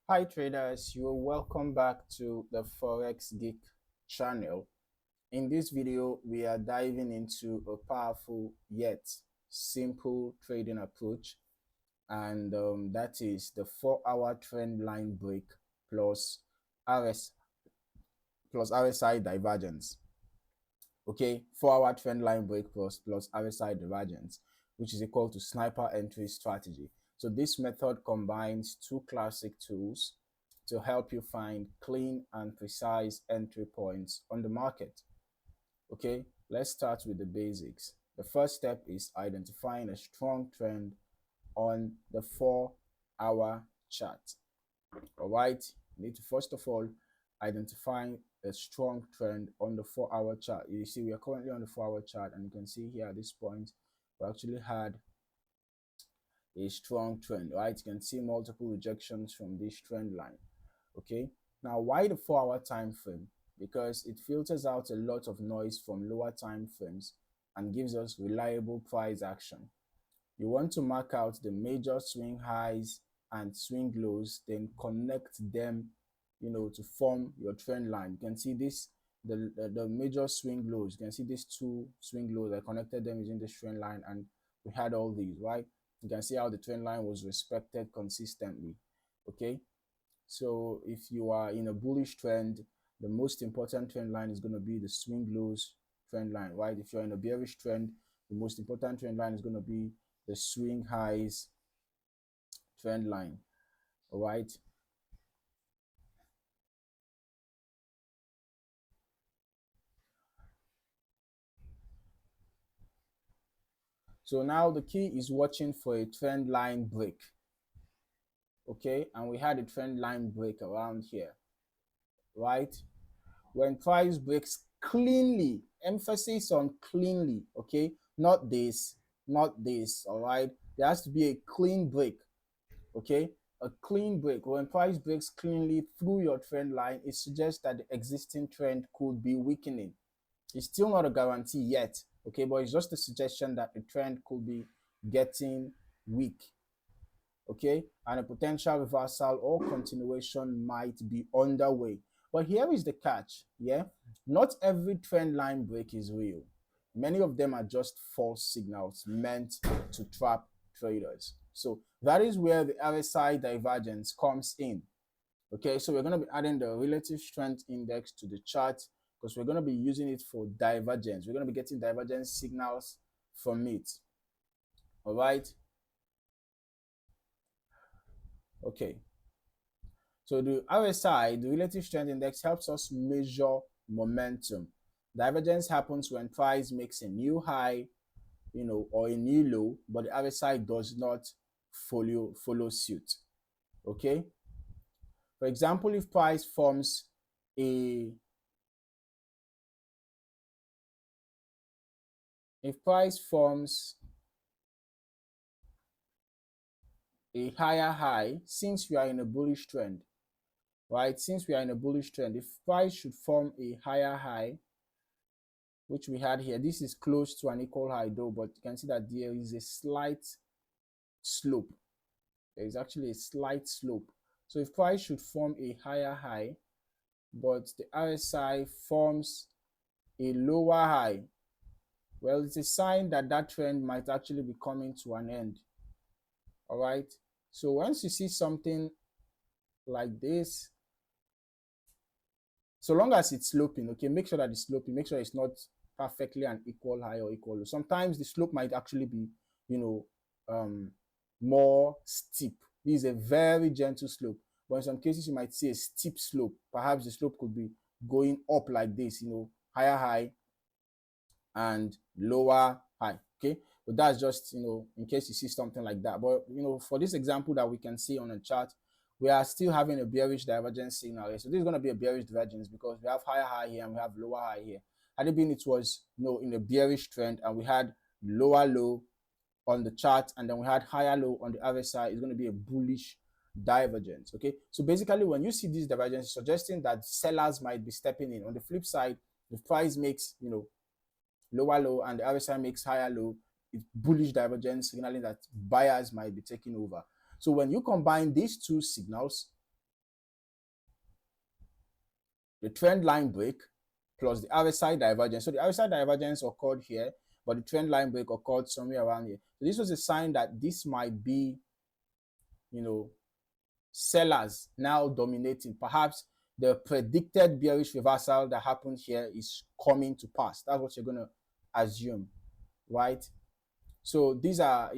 Hi traders, you're welcome back to the Forex Geek channel. In this video, we are diving into a powerful yet simple trading approach, and that is the 4-hour trend line break plus RS plus RSI divergence. Okay, 4-hour trend line break plus RSI divergence, which is equal to sniper entry strategy. So this method combines two classic tools to help you find clean and precise entry points on the market. Okay, let's start with the basics. The first step is identifying a strong trend on the 4-hour chart. All right, you need to first of all identify a strong trend on the 4-hour chart. You see, we are currently on the 4-hour chart, and you can see here at this point, we actually had a strong trend, right? You can see multiple rejections from this trend line. Okay, now why the 4-hour time frame? Because it filters out a lot of noise from lower time frames and gives us reliable price action. You want to mark out the major swing highs and swing lows, then connect them, to form your trend line. You can see this, the major swing lows. You can see these two swing lows. I connected them using this trend line, and we had all these, right? You can see how the trend line was respected consistently. Okay, so if you are in a bullish trend, the most important trend line is going to be the swing lows trend line, right? If you're in a bearish trend, the most important trend line is going to be the swing highs trend line. All right. So now the key is watching for a trend line break. Okay, and we had a trend line break around here, right? When price breaks cleanly, emphasis on cleanly, okay, not this, not this. All right, there has to be a clean break. Okay, a clean break. When price breaks cleanly through your trend line, it suggests that the existing trend could be weakening. It's still not a guarantee yet, okay, but it's just a suggestion that the trend could be getting weak, okay, and a potential reversal or continuation might be underway. But here is the catch, yeah, not every trend line break is real. Many of them are just false signals meant to trap traders. So that is where the RSI divergence comes in. Okay, so we're going to be adding the relative strength index to the chart because we're going to be using it for divergence. We're going to be getting divergence signals from it. All right. Okay. So the RSI, the relative strength index, helps us measure momentum. Divergence happens when price makes a new high, or a new low, but the RSI does not follow suit. Okay. For example, a if price forms a higher high, since we are in a bullish trend, right? Since we are in a bullish trend, if price should form a higher high, which we had here, this is close to an equal high though, but you can see that there is a slight slope. There is actually a slight slope. So if price should form a higher high, but the RSI forms a lower high, well, it's a sign that that trend might actually be coming to an end. All right. So once you see something like this, so long as it's sloping, okay, make sure that it's sloping, make sure it's not perfectly an equal high or equal low. Sometimes the slope might actually be, more steep. This is a very gentle slope, but in some cases you might see a steep slope. Perhaps the slope could be going up like this, higher high and lower high. Okay, but that's just, in case you see something like that. But for this example that we can see on the chart, we are still having a bearish divergence signal here. So this is going to be a bearish divergence because we have higher high here and we have lower high here. Had it been, it was in a bearish trend and we had lower low on the chart and then we had higher low on the RSI, it's going to be a bullish divergence. Okay, so basically when you see this divergence, suggesting that sellers might be stepping in. On the flip side, the price makes lower low and the RSI makes higher low, it's bullish divergence, signaling that buyers might be taking over. So when you combine these two signals, the trend line break plus the RSI divergence. So the RSI divergence occurred here, but the trend line break occurred somewhere around here. So this was a sign that this might be, sellers now dominating. Perhaps the predicted bearish reversal that happened here is coming to pass. That's what you're going to assume, right? So these are,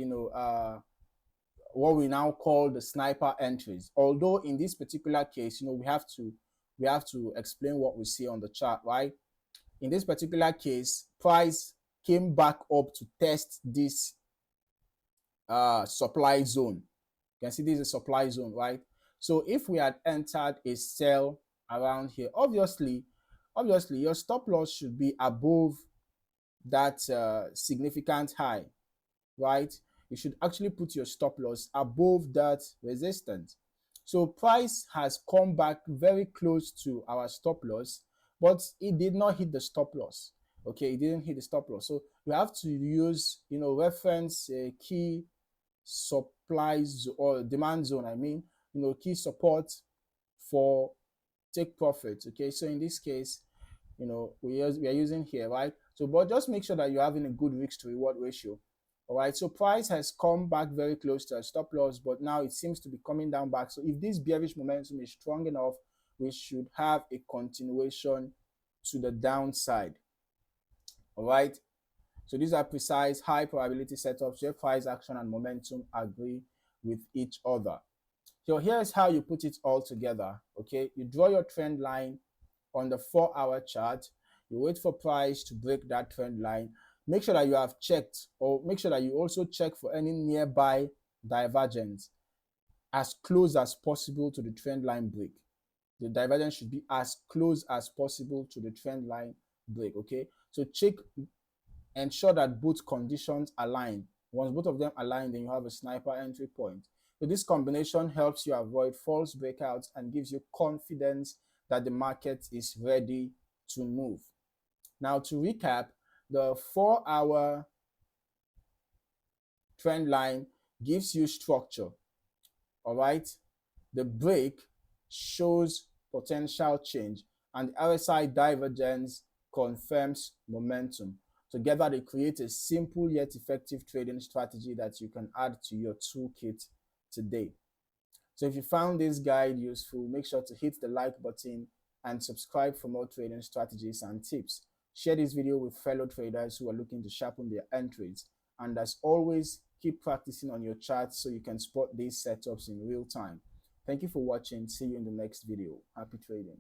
what we now call the sniper entries. Although in this particular case, we have to explain what we see on the chart, right? In this particular case, price came back up to test this supply zone. You can see this is a supply zone, right? So if we had entered a sell around here, obviously your stop loss should be above that significant high, right? You should actually put your stop loss above that resistance. So price has come back very close to our stop loss, but it did not hit the stop loss. Okay, it didn't hit the stop loss. So you have to use, reference key supplies or demand zone. I mean, key support for take profit. Okay, so in this case, we are using here, right? So, but just make sure that you're having a good risk to reward ratio. All right, so price has come back very close to a stop loss, but now it seems to be coming down back. So if this bearish momentum is strong enough, we should have a continuation to the downside. All right, so these are precise high probability setups where price action and momentum agree with each other. So here's how you put it all together. Okay, you draw your trend line on the 4-hour chart. You wait for price to break that trend line. Make sure that you have checked, or make sure that you also check for any nearby divergence as close as possible to the trend line break. The divergence should be as close as possible to the trend line break. Okay, so ensure that both conditions align. Once both of them align, then you have a sniper entry point. So this combination helps you avoid false breakouts and gives you confidence that the market is ready to move. Now, to recap, the 4-hour trend line gives you structure. All right, the break shows potential change, and the RSI divergence confirms momentum. Together, they create a simple yet effective trading strategy that you can add to your toolkit today. So if you found this guide useful, make sure to hit the like button and subscribe for more trading strategies and tips. Share this video with fellow traders who are looking to sharpen their entries. And as always, keep practicing on your charts so you can spot these setups in real time. Thank you for watching. See you in the next video. Happy trading.